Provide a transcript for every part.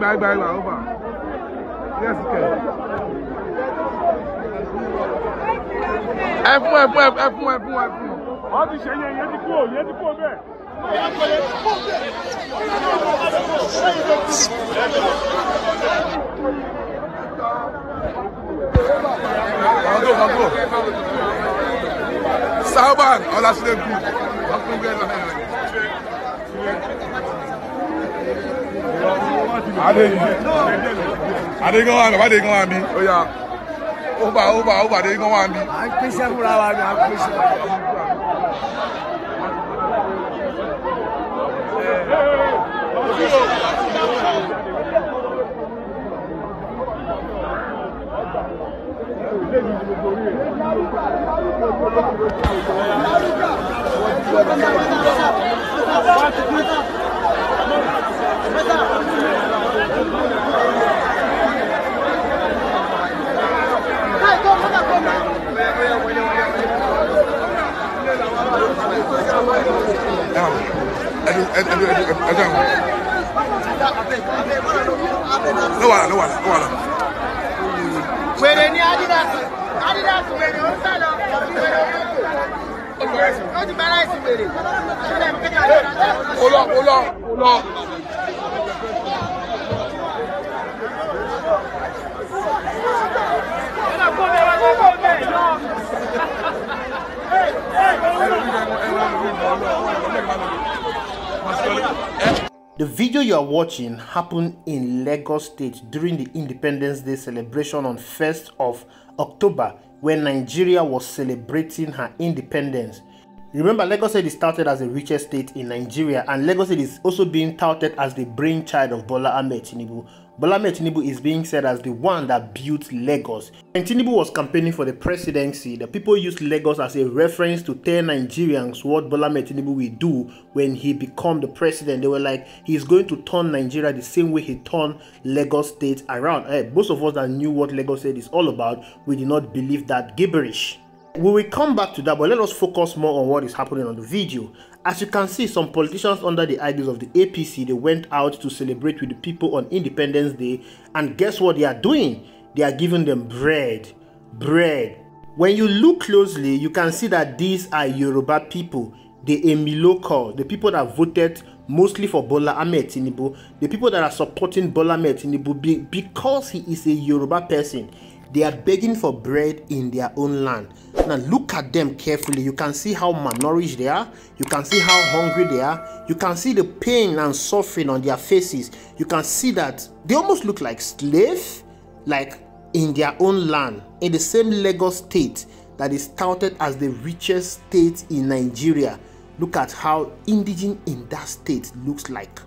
over. Yes, okay. F1. Wọ́n ti ṣe yẹn ti kúrò bẹ́ẹ̀. Go. Sauban, all that's good. Are they going on me? Oh yeah. Over, they going on me. I'm pushing for our No one. Hold on. The video you are watching happened in Lagos State during the Independence Day celebration on 1st of October when Nigeria was celebrating her independence. Remember, Lagos State started as the richest state in Nigeria, and Lagos State is also being touted as the brainchild of Bola Ahmed Tinubu. Bola Ahmed Tinubu is being said as the one that built Lagos. When Tinubu was campaigning for the presidency, the people used Lagos as a reference to tell Nigerians what Bola Ahmed Tinubu will do when he become the president. They were like, he's going to turn Nigeria the same way he turned Lagos State around. Most of us that knew what Lagos State is all about, we did not believe that gibberish. We will come back to that, but let us focus more on what is happening on the video. As you can see, some politicians under the ideas of the APC, they went out to celebrate with the people on Independence Day, and guess what they are doing? They are giving them bread. When you look closely, you can see that these are Yoruba people, the Emiloko, the people that voted mostly for Bola Ahmed Tinubu, the people that are supporting Bola Ahmed Tinubu because he is a Yoruba person. They are begging for bread in their own land. Now look at them carefully. You can see how malnourished they are. You can see how hungry they are. You can see the pain and suffering on their faces. You can see that they almost look like slaves, like in their own land, in the same Lagos state that is touted as the richest state in Nigeria. Look at how indigent in that state looks like.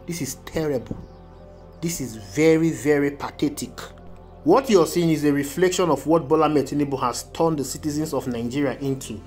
This is terrible. This is very, very pathetic. What you're seeing is a reflection of what Bola Ahmed Tinubu has turned the citizens of Nigeria into.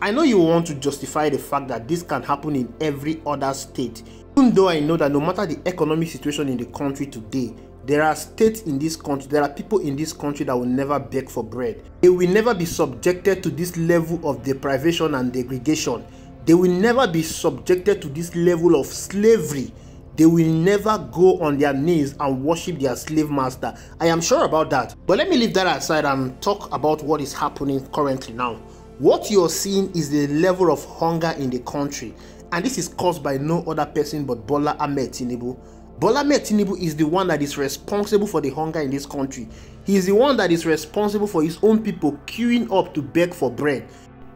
I know you want to justify the fact that this can happen in every other state, even though I know that no matter the economic situation in the country today, there are states in this country, there are people in this country that will never beg for bread. They will never be subjected to this level of deprivation and degradation. They will never be subjected to this level of slavery. They will never go on their knees and worship their slave master. I am sure about that. But let me leave that aside and talk about what is happening currently now. What you're seeing is the level of hunger in the country. And this is caused by no other person but Bola Ahmed Tinubu. Bola Ahmed Tinubu is the one that is responsible for the hunger in this country. He is the one that is responsible for his own people queuing up to beg for bread.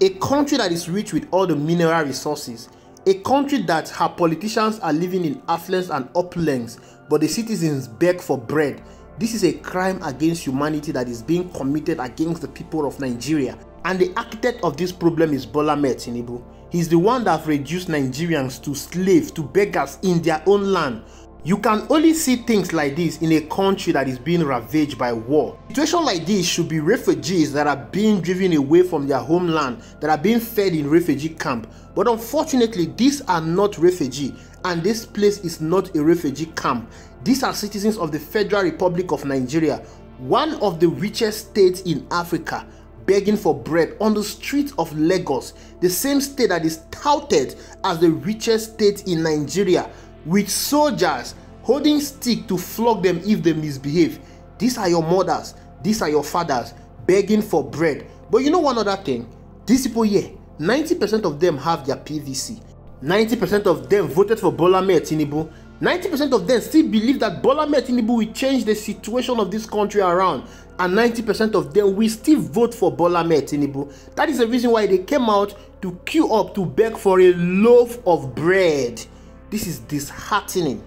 A country that is rich with all the mineral resources. A country that her politicians are living in affluence and opulence, but the citizens beg for bread. This is a crime against humanity that is being committed against the people of Nigeria. And the architect of this problem is Bola Ahmed Tinubu. He's the one that reduced Nigerians to slaves, to beggars in their own land. You can only see things like this in a country that is being ravaged by war. A situation like this should be refugees that are being driven away from their homeland, that are being fed in refugee camp. But unfortunately, these are not refugees, and this place is not a refugee camp. These are citizens of the Federal Republic of Nigeria, one of the richest states in Africa, begging for bread on the streets of Lagos, the same state that is touted as the richest state in Nigeria, with soldiers holding stick to flog them if they misbehave. These are your mothers, these are your fathers, begging for bread. But you know one other thing? These people here, 90% of them have their PVC. 90% of them voted for Bola Ahmed Tinubu. 90% of them still believe that Bola Ahmed Tinubu will change the situation of this country around. And 90% of them will still vote for Bola Ahmed Tinubu. That is the reason why they came out to queue up to beg for a loaf of bread. This is disheartening.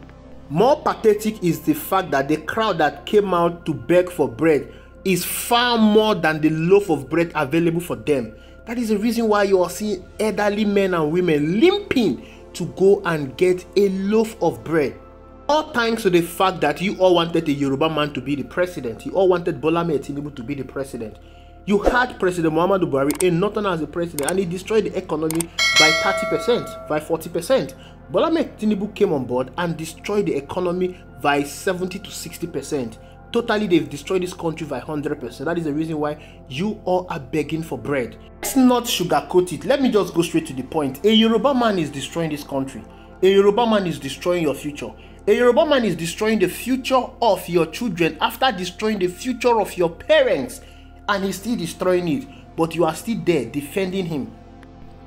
More pathetic is the fact that the crowd that came out to beg for bread is far more than the loaf of bread available for them. That is the reason why you are seeing elderly men and women limping to go and get a loaf of bread. All thanks to the fact that you all wanted a Yoruba man to be the president. You all wanted Bola Ahmed Tinubu to be the president. You had President Muhammadu Buhari in Northern as the president, and he destroyed the economy by 30%, by 40%. Bola Ahmed Tinubu came on board and destroyed the economy by 70 to 60%. Totally, they've destroyed this country by 100%. That is the reason why you all are begging for bread. Let's not sugarcoat it. Let me just go straight to the point. A Yoruba man is destroying this country. A Yoruba man is destroying your future. A Yoruba man is destroying the future of your children after destroying the future of your parents. And he's still destroying it. But you are still there defending him.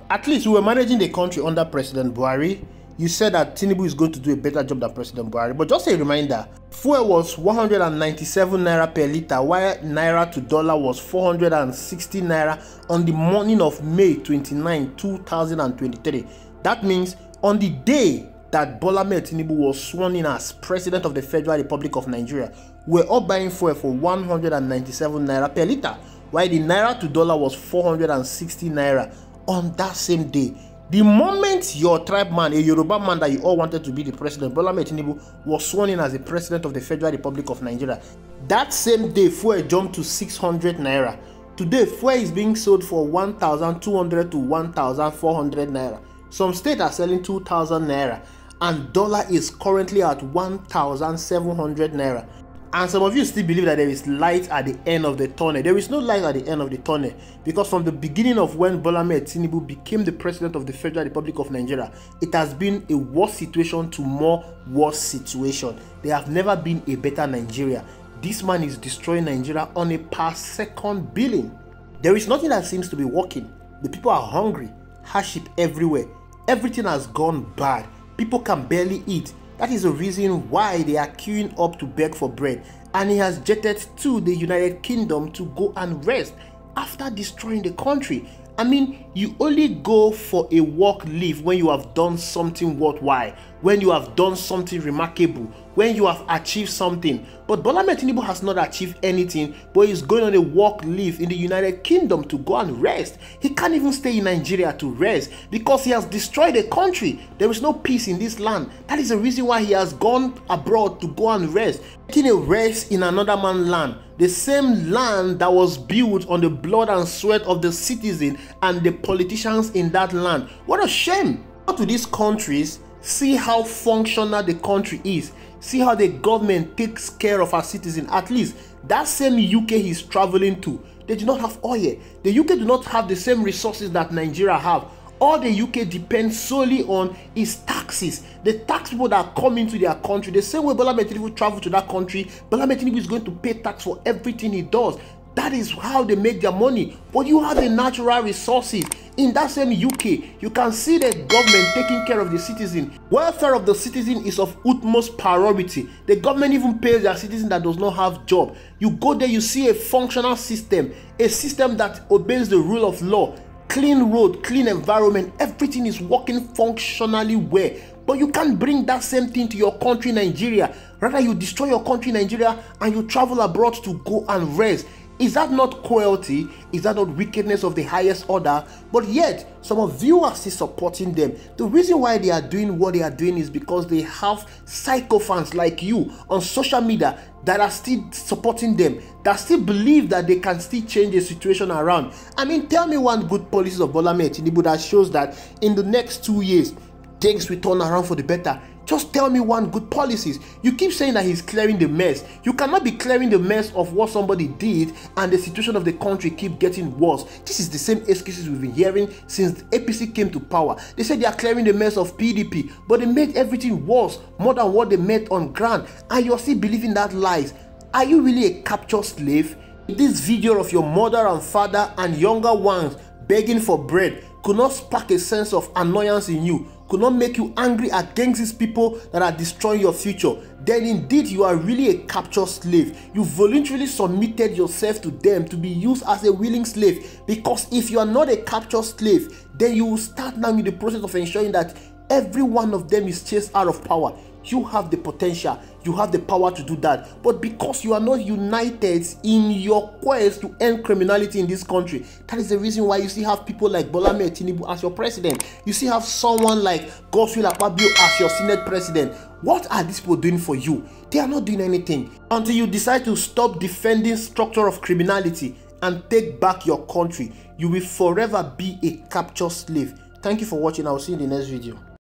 At least we were managing the country under President Buhari. You said that Tinubu is going to do a better job than President Buhari. But just a reminder, fuel was 197 naira per litre, while naira to dollar was 460 naira on the morning of May 29, 2023. That means on the day that Bola Ahmed Tinubu was sworn in as President of the Federal Republic of Nigeria, we were all buying fuel for 197 naira per litre, while the naira to dollar was 460 naira on that same day. The moment your tribe man, a Yoruba man that you all wanted to be the president, Bola Ahmed Tinubu, was sworn in as the president of the Federal Republic of Nigeria, that same day fuel jumped to 600 naira. Today, fuel is being sold for 1,200 to 1,400 naira. Some states are selling 2,000 naira, and dollar is currently at 1,700 naira. And some of you still believe that there is light at the end of the tunnel. There is no light at the end of the tunnel, because from the beginning of when Bola Ahmed Tinubu became the president of the Federal Republic of Nigeria, it has been a worse situation to more worse situation. There have never been a better Nigeria. This man is destroying Nigeria on a per second billing. There is nothing that seems to be working. The people are hungry, hardship everywhere. Everything has gone bad. People can barely eat. That is the reason why they are queuing up to beg for bread. And he has jetted to the United Kingdom to go and rest after destroying the country. I mean, you only go for a work leave when you have done something worthwhile, when you have done something remarkable, when you have achieved something. But Bola Ahmed Tinubu has not achieved anything, but he's going on a work leave in the United Kingdom to go and rest. He can't even stay in Nigeria to rest because he has destroyed the country. There is no peace in this land. That is the reason why he has gone abroad to go and rest, taking a rest in another man's land. The same land that was built on the blood and sweat of the citizens and the politicians in that land. What a shame. Go to these countries, see how functional the country is. See how the government takes care of our citizens. At least that same UK he's traveling to, they do not have oil. The UK do not have the same resources that Nigeria have. All the UK depends solely on is taxes. The tax people that come into their country, the same way Bola Ahmed Tinubu travel to that country, Bola Ahmed Tinubu is going to pay tax for everything he does. That is how they make their money. But you have the natural resources. In that same UK, you can see the government taking care of the citizen. Welfare of the citizen is of utmost priority. The government even pays their citizen that does not have job. You go there, you see a functional system, a system that obeys the rule of law. Clean road, clean environment, everything is working functionally well. But you can't bring that same thing to your country, Nigeria. Rather, you destroy your country, Nigeria, and you travel abroad to go and rest. Is that not cruelty? Is that not wickedness of the highest order? But yet, some of you are still supporting them. The reason why they are doing what they are doing is because they have sycophants like you on social media that are still supporting them, that still believe that they can still change the situation around. I mean, tell me one good policy of Bola Ahmed Tinubu that shows that in the next 2 years, things will turn around for the better. Just tell me one good policies. You keep saying that he's clearing the mess. You cannot be clearing the mess of what somebody did and the situation of the country keep getting worse. This is the same excuses we've been hearing since the APC came to power. They said they are clearing the mess of PDP, but they made everything worse, more than what they made on ground, and you're still believing that lies. Are you really a captured slave? This video of your mother and father and younger ones begging for bread could not spark a sense of annoyance in you, could not make you angry against these people that are destroying your future, then indeed you are really a captured slave. You voluntarily submitted yourself to them to be used as a willing slave, because if you are not a captured slave, then you will start now in the process of ensuring that every one of them is chased out of power. You have the potential, you have the power to do that, but because you are not united in your quest to end criminality in this country, that is the reason why you still have people like Bola Ahmed Tinubu as your president. You still have someone like Godswill Akpabio as your Senate president. What are these people doing for you? They are not doing anything. Until you decide to stop defending structure of criminality and take back your country, you will forever be a captured slave. Thank you for watching. I will see you in the next video.